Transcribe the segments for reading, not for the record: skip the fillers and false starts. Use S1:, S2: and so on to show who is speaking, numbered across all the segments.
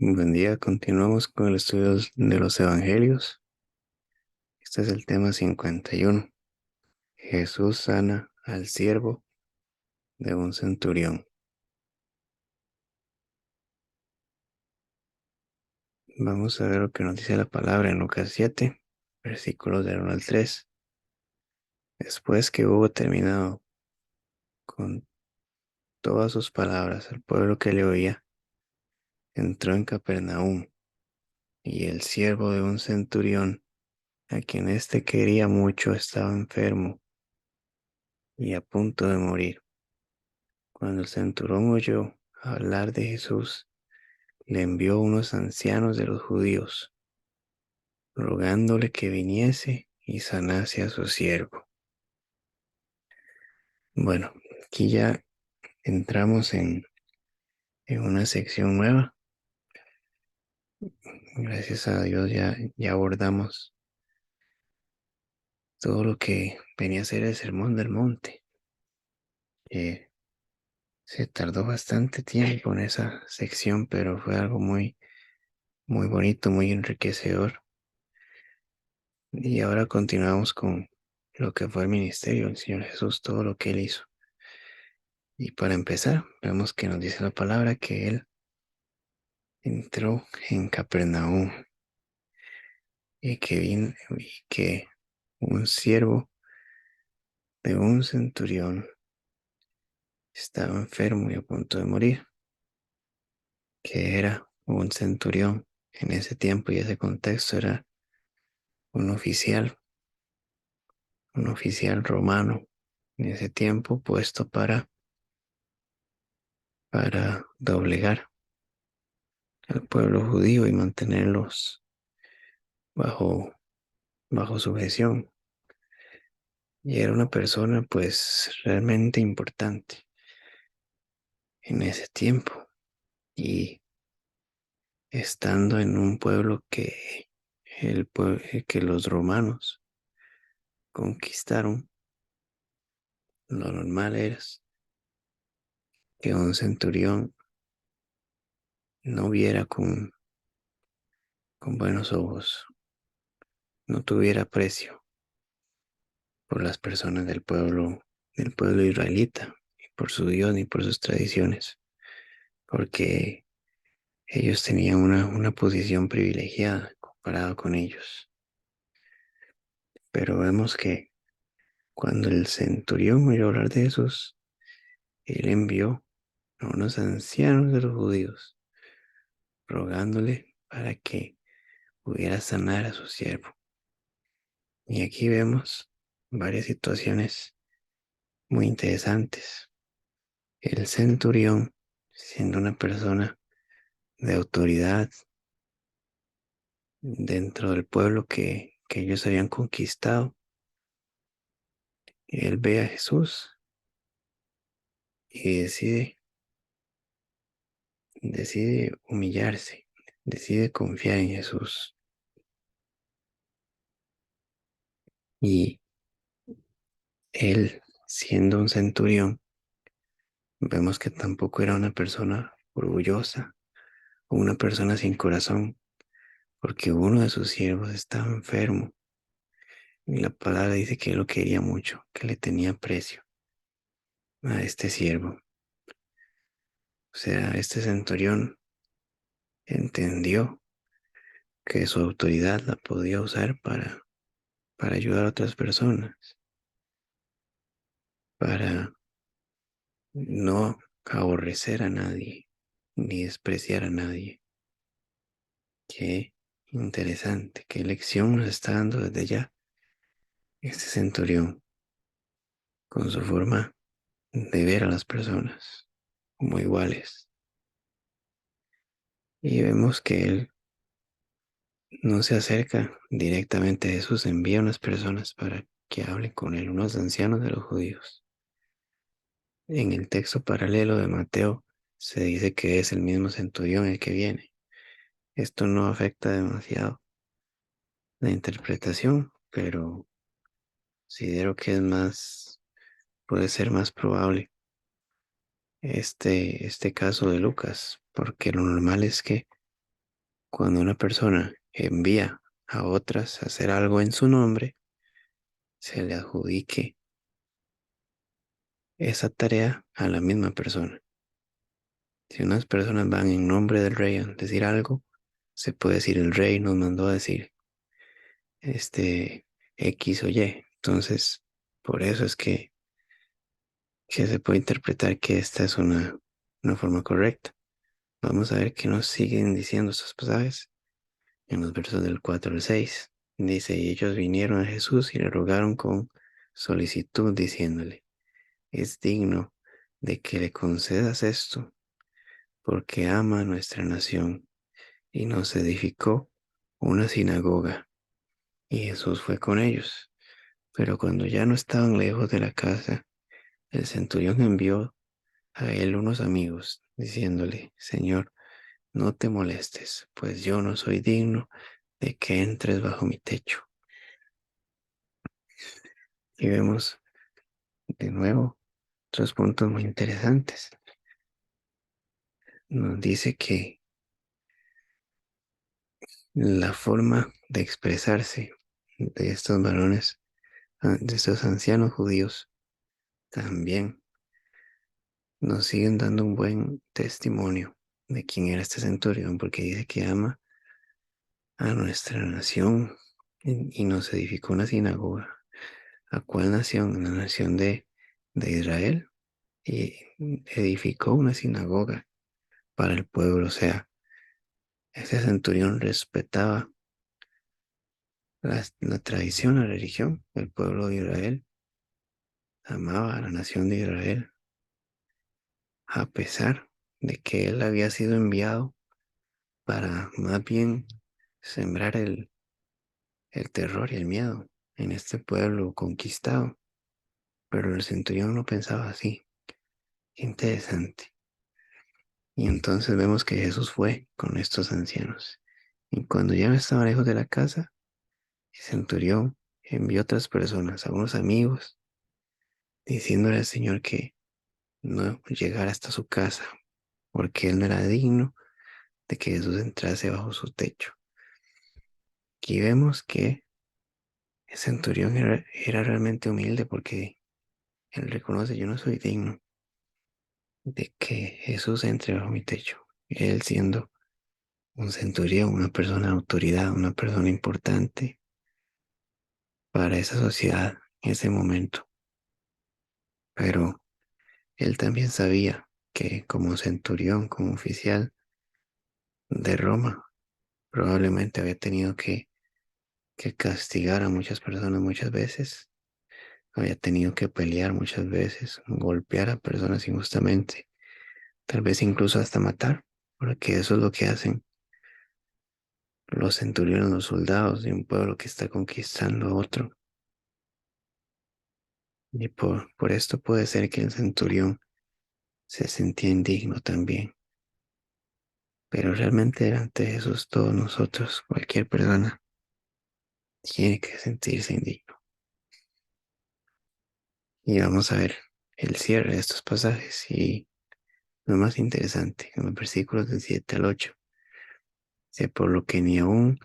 S1: Buen día, continuamos con el estudio de los evangelios. Este es el tema 51. Jesús sana al siervo de un centurión. Vamos a ver lo que nos dice la palabra en Lucas 7, versículos del 1 al 3. Después que hubo terminado con todas sus palabras al pueblo que le oía, entró en Capernaum, y el siervo de un centurión, a quien éste quería mucho, estaba enfermo y a punto de morir. Cuando el centurión oyó hablar de Jesús, le envió unos ancianos de los judíos, rogándole que viniese y sanase a su siervo. Bueno, aquí ya entramos en una sección nueva. Gracias a Dios ya abordamos todo lo que venía a ser el Sermón del Monte. Se tardó bastante tiempo en esa sección, pero fue algo muy bonito, muy enriquecedor. Y ahora continuamos con lo que fue el ministerio del Señor Jesús, todo lo que Él hizo. Y para empezar, vemos que nos dice la palabra que Él entró en Capernaum y que un siervo de un centurión estaba enfermo y a punto de morir, que era un centurión. En ese tiempo y ese contexto era un oficial romano, en ese tiempo puesto para doblegar al pueblo judío y mantenerlos bajo, bajo sujeción. Y era una persona pues realmente importante en ese tiempo. Y estando en un pueblo que los romanos conquistaron, lo normal era que un centurión no viera con buenos ojos, no tuviera aprecio por las personas del pueblo israelita, ni por su Dios, ni por sus tradiciones, porque ellos tenían una posición privilegiada comparado con ellos. Pero vemos que cuando el centurión oyó hablar de Jesús, él envió a unos ancianos de los judíos, rogándole para que pudiera sanar a su siervo. Y aquí vemos varias situaciones muy interesantes. El centurión, siendo una persona de autoridad dentro del pueblo que ellos habían conquistado, él ve a Jesús y decide humillarse, decide confiar en Jesús. Y él, siendo un centurión, vemos que tampoco era una persona orgullosa o una persona sin corazón, porque uno de sus siervos estaba enfermo. Y la palabra dice que él lo quería mucho, que le tenía aprecio a este siervo. O sea, este centurión entendió que su autoridad la podía usar para ayudar a otras personas, para no aborrecer a nadie, ni despreciar a nadie. Qué interesante, qué lección nos está dando desde ya este centurión con su forma de ver a las personas como iguales. Y vemos que él no se acerca directamente a Jesús, envía unas personas para que hablen con él, unos ancianos de los judíos. En el texto paralelo de Mateo se dice que es el mismo centurión el que viene. Esto no afecta demasiado la interpretación, pero considero que puede ser más probable este caso de Lucas, porque lo normal es que Cuando una persona envía a otras a hacer algo en su nombre, se le adjudique esa tarea a la misma persona. Si unas personas van en nombre del rey a decir algo, se puede decir el rey nos mandó a decir este X o Y. Entonces, por eso es que se puede interpretar que esta es una forma correcta. Vamos a ver qué nos siguen diciendo estos pasajes en los versos del 4 al 6. Dice, y ellos vinieron a Jesús y le rogaron con solicitud, diciéndole, es digno de que le concedas esto, porque ama a nuestra nación y nos edificó una sinagoga. Y Jesús fue con ellos. Pero cuando ya no estaban lejos de la casa, el centurión envió a él unos amigos, diciéndole, Señor, no te molestes, pues yo no soy digno de que entres bajo mi techo. Y vemos de nuevo otros puntos muy interesantes. Nos dice que la forma de expresarse de estos varones, de estos ancianos judíos, también nos siguen dando un buen testimonio de quién era este centurión, porque dice que ama a nuestra nación y nos edificó una sinagoga. ¿A cuál nación? La nación de Israel. Y edificó una sinagoga para el pueblo. O sea, ese centurión respetaba la tradición, la religión del pueblo de Israel, amaba a la nación de Israel, a pesar de que él había sido enviado para más bien sembrar el terror y el miedo en este pueblo conquistado. Pero el centurión no pensaba así. Interesante. Y entonces vemos que Jesús fue con estos ancianos. Y cuando ya no estaba lejos de la casa, el centurión envió a otras personas, a unos amigos, diciéndole al Señor que no llegara hasta su casa, porque él no era digno de que Jesús entrase bajo su techo. Aquí vemos que el centurión era realmente humilde porque él reconoce, yo no soy digno de que Jesús entre bajo mi techo. Él siendo un centurión, una persona de autoridad, una persona importante para esa sociedad en ese momento. Pero él también sabía que como centurión, como oficial de Roma, probablemente había tenido que castigar a muchas personas muchas veces, había tenido que pelear muchas veces, golpear a personas injustamente, tal vez incluso hasta matar, porque eso es lo que hacen los centuriones, los soldados de un pueblo que está conquistando a otro. Y por esto puede ser que el centurión se sentía indigno también. Pero realmente delante de Jesús todos nosotros, cualquier persona, tiene que sentirse indigno. Y vamos a ver el cierre de estos pasajes y lo más interesante, en los versículos del 7 al 8. Sé por lo que ni aún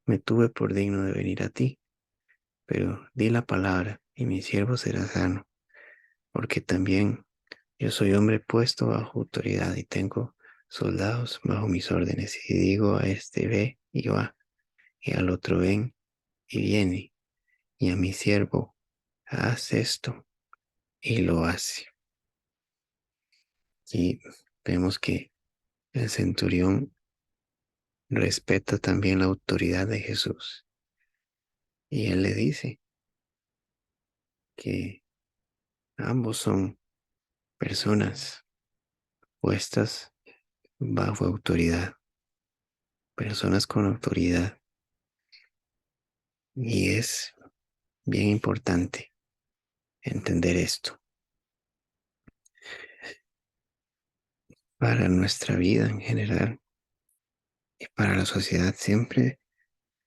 S1: me tuve por digno de venir a ti, pero di la palabra y mi siervo será sano, porque también yo soy hombre puesto bajo autoridad y tengo soldados bajo mis órdenes. Y digo a este ve y va, y al otro ven y viene, y a mi siervo haz esto y lo hace. Y vemos que el centurión respeta también la autoridad de Jesús. Y él le dice que ambos son personas puestas bajo autoridad, personas con autoridad. Y es bien importante entender esto. Para nuestra vida en general y para la sociedad siempre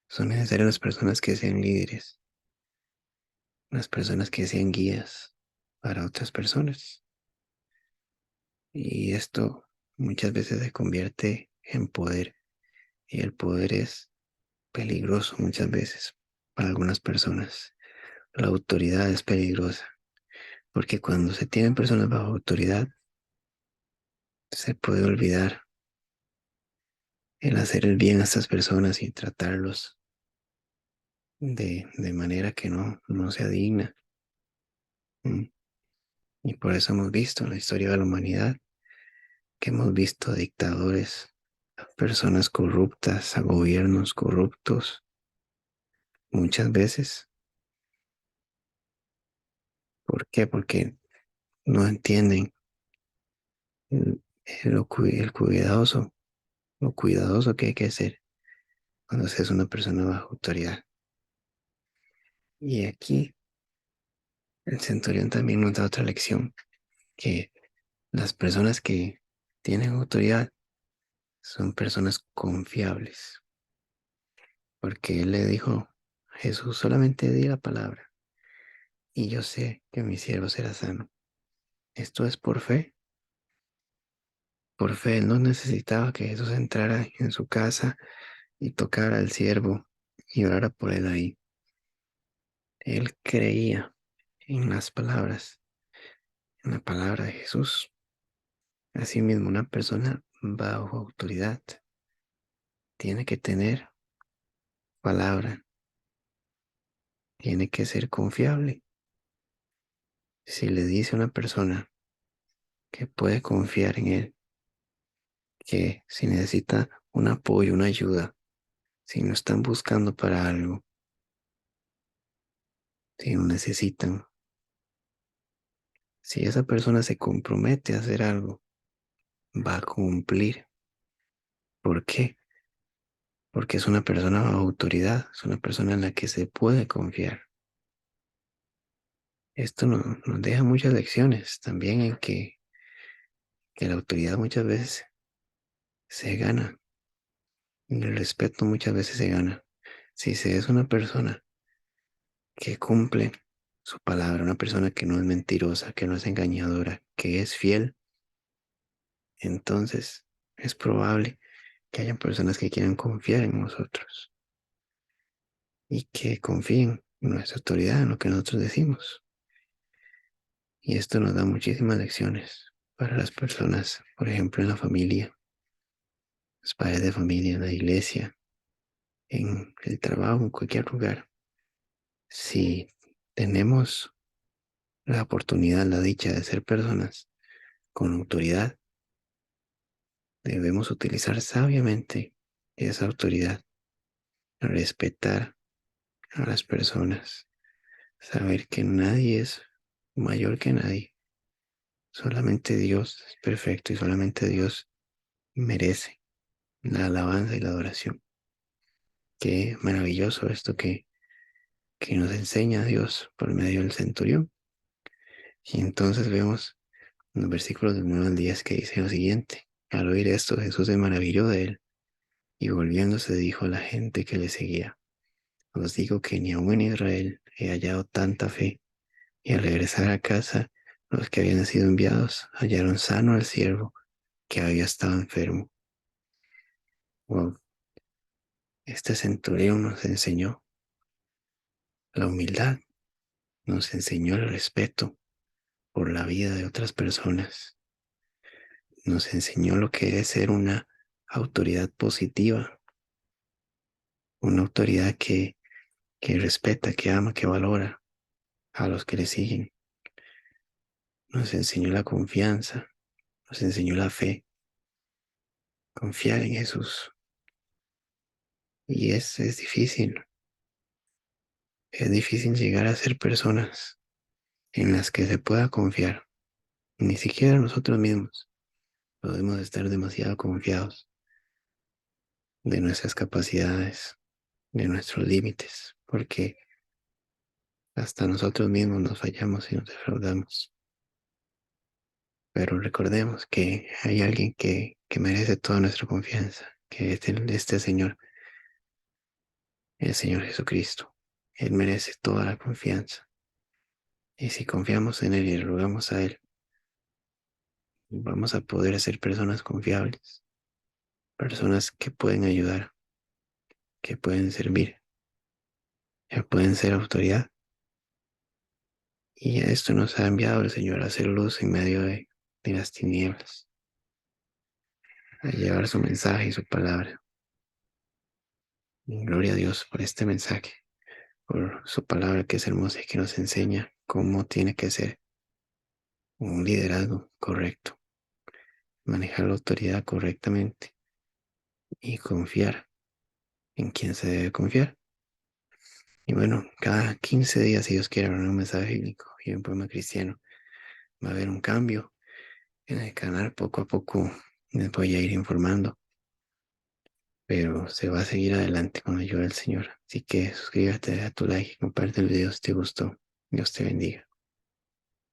S1: son necesarias las personas que sean líderes, las personas que sean guías para otras personas. Y esto muchas veces se convierte en poder Y el poder es peligroso muchas veces para algunas personas. La autoridad es peligrosa, porque cuando se tienen personas bajo autoridad, se puede olvidar el hacer el bien a estas personas y tratarlos de manera que no sea digna. Mm. Y por eso hemos visto en la historia de la humanidad que hemos visto dictadores, a personas corruptas, a gobiernos corruptos, muchas veces. ¿Por qué? Porque no entienden el cuidadoso, lo cuidadoso que hay que ser cuando se es una persona bajo autoridad. Y aquí el centurión también nos da otra lección, que las personas que tienen autoridad son personas confiables, porque él le dijo, Jesús, solamente di la palabra y yo sé que mi siervo será sano. Esto es por fe. Por fe, él no necesitaba que Jesús entrara en su casa y tocara al siervo y orara por él ahí. Él creía en las palabras, en la palabra de Jesús. Asimismo, una persona bajo autoridad tiene que tener palabra, tiene que ser confiable. Si le dice a una persona que puede confiar en él, que si necesita un apoyo, una ayuda, si no están buscando para algo, si no necesitan, si esa persona se compromete a hacer algo, va a cumplir. ¿Por qué? Porque es una persona bajo autoridad, es una persona en la que se puede confiar. Esto nos deja muchas lecciones también en que la autoridad muchas veces se gana, y el respeto muchas veces se gana. Si se es una persona que cumple su palabra, una persona que no es mentirosa, que no es engañadora, que es fiel, entonces es probable que haya personas que quieran confiar en nosotros y que confíen en nuestra autoridad, en lo que nosotros decimos. Y esto nos da muchísimas lecciones para las personas, por ejemplo, en la familia, los padres de familia, en la iglesia, en el trabajo, en cualquier lugar. Si tenemos la oportunidad, la dicha de ser personas con autoridad, debemos utilizar sabiamente esa autoridad, respetar a las personas, saber que nadie es mayor que nadie, solamente Dios es perfecto y solamente Dios merece la alabanza y la adoración. Qué maravilloso esto que nos enseña Dios por medio del centurión. Y entonces vemos en los versículos del 9 al 10 que dice lo siguiente. Al oír esto, Jesús se maravilló de él y volviéndose dijo a la gente que le seguía, os digo que ni aun en Israel he hallado tanta fe. Y al regresar a casa, los que habían sido enviados hallaron sano al siervo que había estado enfermo. Wow, este centurión nos enseñó la humildad, nos enseñó el respeto por la vida de otras personas, nos enseñó lo que es ser una autoridad positiva, una autoridad que respeta, que ama, que valora a los que le siguen. Nos enseñó la confianza, nos enseñó la fe, confiar en Jesús. Y es difícil llegar a ser personas en las que se pueda confiar. Ni siquiera nosotros mismos podemos estar demasiado confiados de nuestras capacidades, de nuestros límites, porque hasta nosotros mismos nos fallamos y nos defraudamos. Pero recordemos que hay alguien que merece toda nuestra confianza, que es este Señor, el Señor Jesucristo. Él merece toda la confianza. Y si confiamos en Él y le rogamos a Él, vamos a poder ser personas confiables, personas que pueden ayudar, que pueden servir, que pueden ser autoridad. Y a esto nos ha enviado el Señor a hacer luz en medio de las tinieblas, a llevar su mensaje y su palabra. Y gloria a Dios por este mensaje, por su palabra que es hermosa y que nos enseña cómo tiene que ser un liderazgo correcto, manejar la autoridad correctamente y confiar en quien se debe confiar. Y bueno, cada 15 días, si Dios quiere, habrá un mensaje bíblico y un poema cristiano. Va a haber un cambio en el canal poco a poco. Les voy a ir informando, pero se va a seguir adelante con la ayuda del Señor. Así que suscríbete, da tu like, comparte el video si te gustó. Dios te bendiga.